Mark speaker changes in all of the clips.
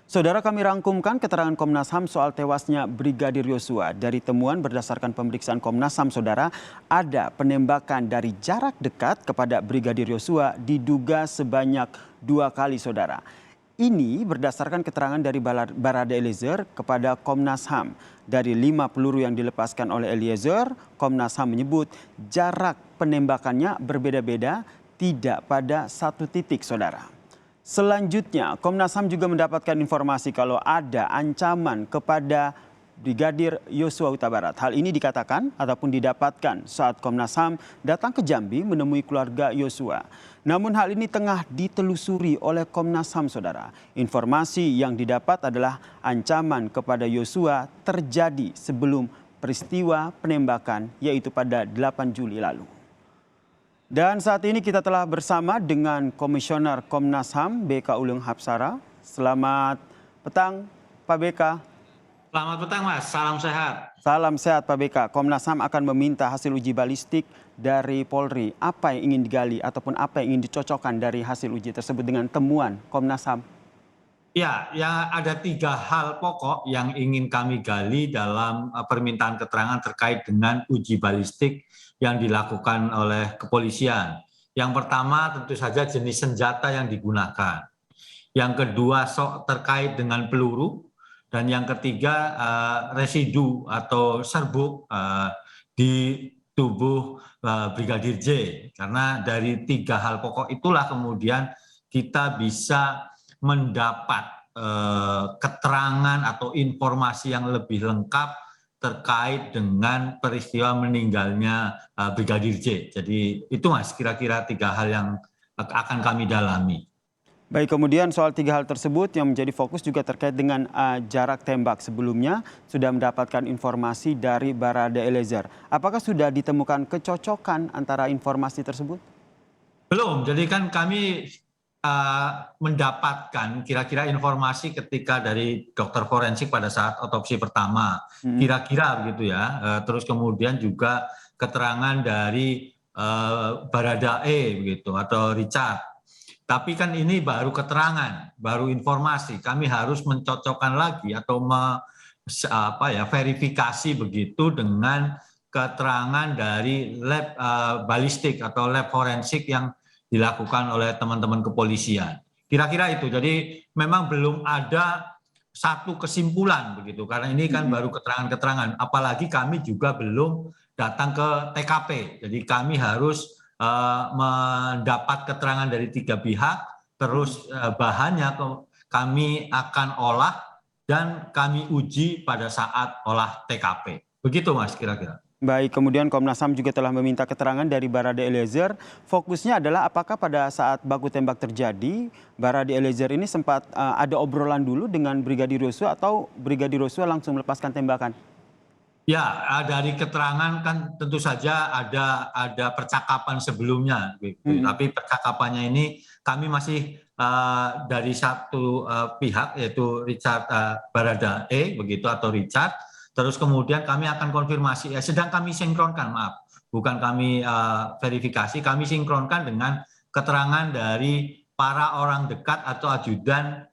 Speaker 1: Saudara, kami rangkumkan keterangan Komnas HAM soal tewasnya Brigadir Yosua. Dari temuan berdasarkan pemeriksaan Komnas HAM, saudara, ada penembakan dari jarak dekat kepada Brigadir Yosua diduga sebanyak 2 kali, saudara. Ini berdasarkan keterangan dari Barada Eliezer kepada Komnas HAM. Dari 5 peluru yang dilepaskan oleh Eliezer, Komnas HAM menyebut jarak penembakannya berbeda-beda, tidak pada satu titik, saudara. Selanjutnya, Komnas HAM juga mendapatkan informasi kalau ada ancaman kepada Brigadir Yosua Huta Barat. Hal ini dikatakan ataupun didapatkan saat Komnas HAM datang ke Jambi menemui keluarga Yosua. Namun hal ini tengah ditelusuri oleh Komnas HAM, saudara. Informasi yang didapat adalah ancaman kepada Yosua terjadi sebelum peristiwa penembakan, yaitu pada 8 Juli lalu. Dan saat ini kita telah bersama dengan Komisioner Komnas HAM BK Ulung Hapsara. Selamat petang Pak BK.
Speaker 2: Selamat petang Mas, salam sehat.
Speaker 1: Salam sehat Pak BK. Komnas HAM akan meminta hasil uji balistik dari Polri. Apa yang ingin digali ataupun apa yang ingin dicocokkan dari hasil uji tersebut dengan temuan Komnas HAM?
Speaker 2: Ya, ada 3 hal pokok yang ingin kami gali dalam permintaan keterangan terkait dengan uji balistik yang dilakukan oleh kepolisian. Yang pertama tentu saja jenis senjata yang digunakan. Yang kedua terkait dengan peluru. Dan yang ketiga residu atau serbuk di tubuh Brigadir J. Karena dari 3 hal pokok itulah kemudian kita bisa mendapat keterangan atau informasi yang lebih lengkap terkait dengan peristiwa meninggalnya Brigadir J. Jadi itu Mas, kira-kira 3 hal yang akan kami dalami.
Speaker 1: Baik, kemudian soal 3 hal tersebut yang menjadi fokus juga terkait dengan jarak tembak. Sebelumnya sudah mendapatkan informasi dari Barada Eliezer. Apakah sudah ditemukan kecocokan antara informasi tersebut?
Speaker 2: Belum, jadi kan kami mendapatkan kira-kira informasi ketika dari dokter forensik pada saat otopsi pertama, kira-kira begitu ya. Terus kemudian juga keterangan dari Barada E begitu atau Richard. Tapi kan ini baru keterangan, baru informasi. Kami harus mencocokkan lagi atau verifikasi begitu dengan keterangan dari lab balistik atau lab forensik yang dilakukan oleh teman-teman kepolisian. Kira-kira itu. Jadi memang belum ada satu kesimpulan begitu, karena ini kan baru keterangan-keterangan. Apalagi kami juga belum datang ke TKP. Jadi kami harus mendapat keterangan dari 3 pihak, terus bahannya kami akan olah dan kami uji pada saat olah TKP. Begitu Mas kira-kira.
Speaker 1: Baik, kemudian Komnas HAM juga telah meminta keterangan dari Barada Eliezer. Fokusnya adalah apakah pada saat baku tembak terjadi, Barada Eliezer ini sempat ada obrolan dulu dengan Brigadir Yosua atau Brigadir Yosua langsung melepaskan tembakan?
Speaker 2: Ya, dari keterangan kan tentu saja ada percakapan sebelumnya, gitu. Tapi percakapannya ini kami masih dari satu pihak yaitu Richard Barada E begitu atau Richard. Terus kemudian kami akan konfirmasi, sedang kami sinkronkan, maaf, bukan kami verifikasi, kami sinkronkan dengan keterangan dari para orang dekat atau ajudan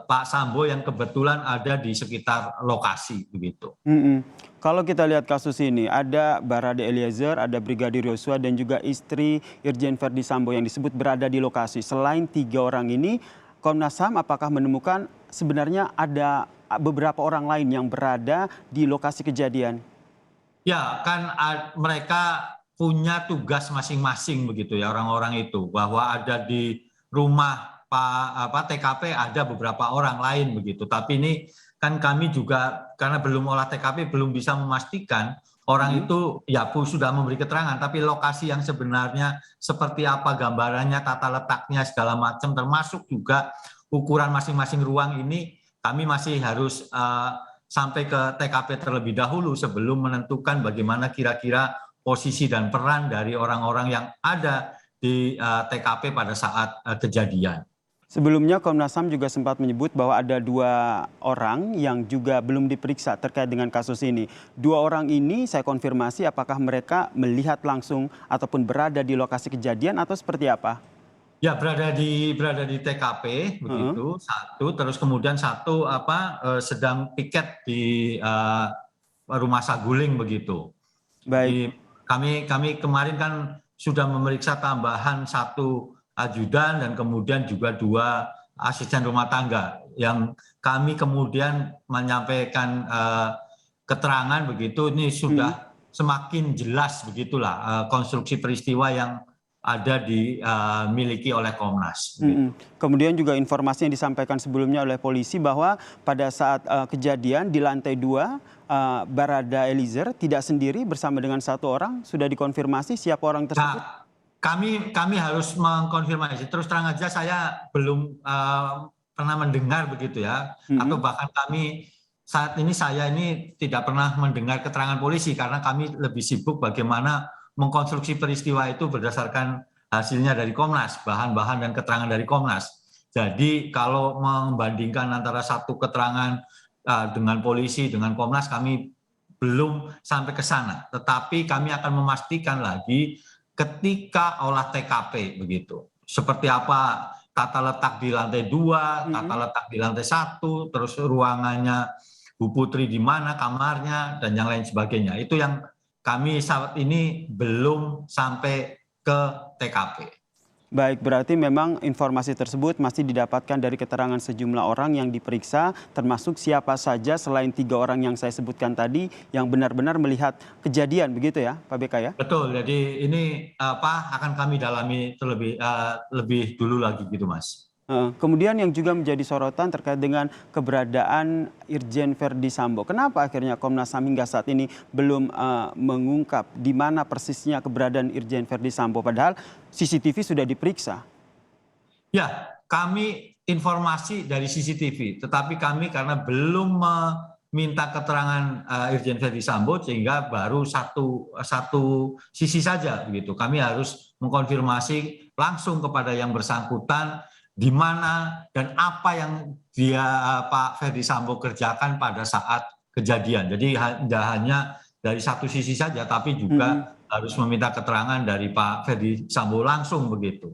Speaker 2: Pak Sambo yang kebetulan ada di sekitar lokasi begitu.
Speaker 1: Kalau kita lihat kasus ini, ada Barada Eliezer, ada Brigadir Yosua dan juga istri Irjen Verdi Sambo yang disebut berada di lokasi. Selain 3 orang ini, Komnas HAM apakah menemukan sebenarnya ada beberapa orang lain yang berada di lokasi kejadian?
Speaker 2: Ya, kan mereka punya tugas masing-masing begitu ya orang-orang itu, bahwa ada di rumah TKP ada beberapa orang lain begitu. Tapi ini kan kami juga karena belum olah TKP belum bisa memastikan orang itu ya sudah memberi keterangan, tapi lokasi yang sebenarnya seperti apa gambarannya, tata letaknya segala macam, termasuk juga ukuran masing-masing ruang ini kami masih harus sampai ke TKP terlebih dahulu sebelum menentukan bagaimana kira-kira posisi dan peran dari orang-orang yang ada di TKP pada saat kejadian.
Speaker 1: Sebelumnya Komnas HAM juga sempat menyebut bahwa ada 2 orang yang juga belum diperiksa terkait dengan kasus ini. 2 orang ini saya konfirmasi apakah mereka melihat langsung ataupun berada di lokasi kejadian atau seperti apa?
Speaker 2: Ya, berada di TKP begitu satu, terus kemudian satu sedang piket di rumah saguling begitu.
Speaker 1: Baik.
Speaker 2: Jadi kami kemarin kan sudah memeriksa tambahan satu ajudan dan kemudian juga 2 asisten rumah tangga yang kami kemudian menyampaikan keterangan begitu. Ini sudah semakin jelas begitulah konstruksi peristiwa yang ada dimiliki oleh Komnas.
Speaker 1: Kemudian juga informasi yang disampaikan sebelumnya oleh polisi bahwa pada saat kejadian di lantai 2 Barada Eliezer tidak sendiri bersama dengan 1 orang. Sudah dikonfirmasi siapa orang tersebut?
Speaker 2: Nah, kami harus mengkonfirmasi. Terus terang aja saya belum pernah mendengar begitu ya, atau bahkan saat ini saya ini tidak pernah mendengar keterangan polisi karena kami lebih sibuk bagaimana mengkonstruksi peristiwa itu berdasarkan hasilnya dari Komnas, bahan-bahan dan keterangan dari Komnas. Jadi kalau membandingkan antara satu keterangan dengan polisi, dengan Komnas, kami belum sampai ke sana. Tetapi kami akan memastikan lagi ketika olah TKP begitu. Seperti apa tata letak di lantai 2, tata letak di lantai 1, terus ruangannya Bu Putri di mana, kamarnya, dan yang lain sebagainya. Itu yang kami saat ini belum sampai ke TKP.
Speaker 1: Baik, berarti memang informasi tersebut masih didapatkan dari keterangan sejumlah orang yang diperiksa, termasuk siapa saja selain 3 orang yang saya sebutkan tadi yang benar-benar melihat kejadian, begitu ya Pak BK ya?
Speaker 2: Betul, jadi ini akan kami dalami lebih dulu lagi gitu Mas.
Speaker 1: Kemudian yang juga menjadi sorotan terkait dengan keberadaan Irjen Verdi Sambo. Kenapa akhirnya Komnas HAM hingga saat ini belum mengungkap di mana persisnya keberadaan Irjen Verdi Sambo, padahal CCTV sudah diperiksa?
Speaker 2: Ya, kami informasi dari CCTV, tetapi kami karena belum meminta keterangan Irjen Verdi Sambo sehingga baru satu sisi saja begitu. Kami harus mengkonfirmasi langsung kepada yang bersangkutan di mana dan apa yang Pak Verdi Sambo kerjakan pada saat kejadian. Jadi tidak hanya dari satu sisi saja, tapi juga harus meminta keterangan dari Pak Verdi Sambo langsung begitu.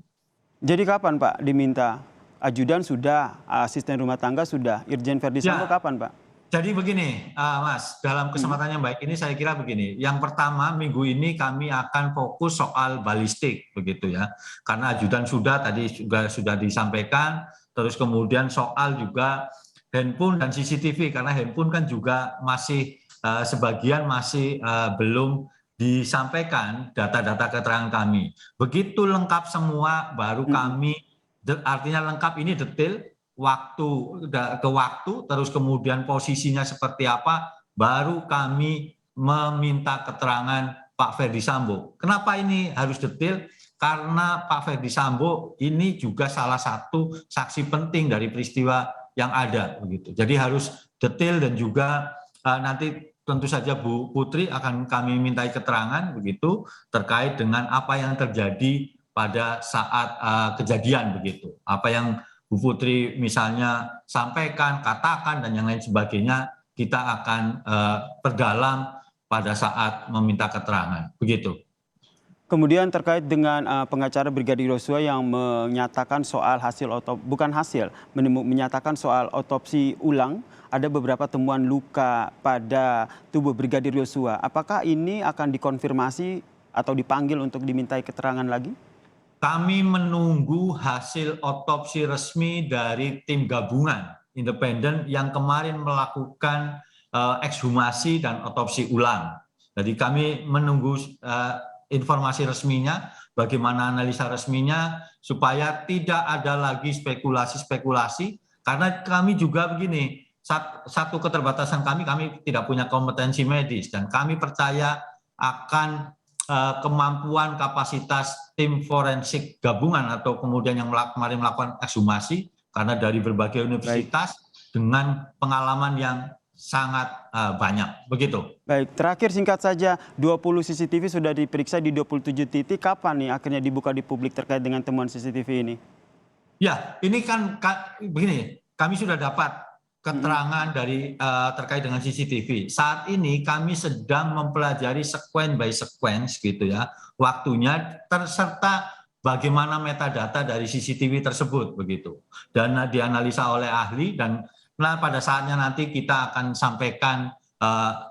Speaker 1: Jadi kapan Pak diminta? Ajudan sudah, asisten rumah tangga sudah, Irjen Verdi Sambo kapan Pak?
Speaker 2: Jadi begini Mas, dalam kesempatan yang baik ini saya kira begini. Yang pertama, minggu ini kami akan fokus soal balistik begitu ya. Karena ajudan tadi sudah disampaikan, terus kemudian soal juga handphone dan CCTV karena handphone kan juga masih sebagian masih belum disampaikan data-data keterangan kami. Begitu lengkap semua baru kami, artinya lengkap ini detail, waktu ke waktu, terus kemudian posisinya seperti apa, baru kami meminta keterangan Pak Verdi Sambo. Kenapa ini harus detail? Karena Pak Verdi Sambo ini juga salah satu saksi penting dari peristiwa yang ada begitu. Jadi harus detail dan juga nanti tentu saja Bu Putri akan kami mintai keterangan begitu terkait dengan apa yang terjadi pada saat kejadian begitu. Apa yang Bu Putri misalnya sampaikan, katakan, dan yang lain sebagainya, kita akan perdalam pada saat meminta keterangan. Begitu.
Speaker 1: Kemudian terkait dengan pengacara Brigadir Yosua yang menyatakan soal menyatakan soal otopsi ulang, ada beberapa temuan luka pada tubuh Brigadir Yosua. Apakah ini akan dikonfirmasi atau dipanggil untuk dimintai keterangan lagi?
Speaker 2: Kami menunggu hasil otopsi resmi dari tim gabungan independen yang kemarin melakukan ekshumasi dan otopsi ulang. Jadi kami menunggu informasi resminya, bagaimana analisa resminya, supaya tidak ada lagi spekulasi-spekulasi, karena kami juga begini, satu keterbatasan kami tidak punya kompetensi medis, dan kami percaya akan kemampuan kapasitas tim forensik gabungan atau kemudian yang kemarin melakukan ekshumasi karena dari berbagai universitas dengan pengalaman yang sangat banyak. Begitu.
Speaker 1: Baik, terakhir singkat saja, 20 CCTV sudah diperiksa di 27 titik. Kapan nih akhirnya dibuka di publik terkait dengan temuan CCTV ini?
Speaker 2: Ya, ini kan begini, kami sudah dapat keterangan dari terkait dengan CCTV. Saat ini kami sedang mempelajari sequence by sequence gitu ya, waktunya serta bagaimana metadata dari CCTV tersebut begitu. Dan dianalisa oleh ahli dan pada saatnya nanti kita akan sampaikan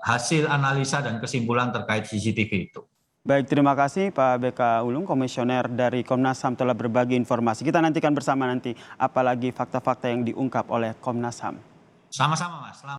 Speaker 2: hasil analisa dan kesimpulan terkait CCTV itu.
Speaker 1: Baik, terima kasih Pak BK Ulung, Komisioner dari Komnas HAM telah berbagi informasi. Kita nantikan bersama nanti apalagi fakta-fakta yang diungkap oleh Komnas HAM.
Speaker 2: Sama-sama Mas.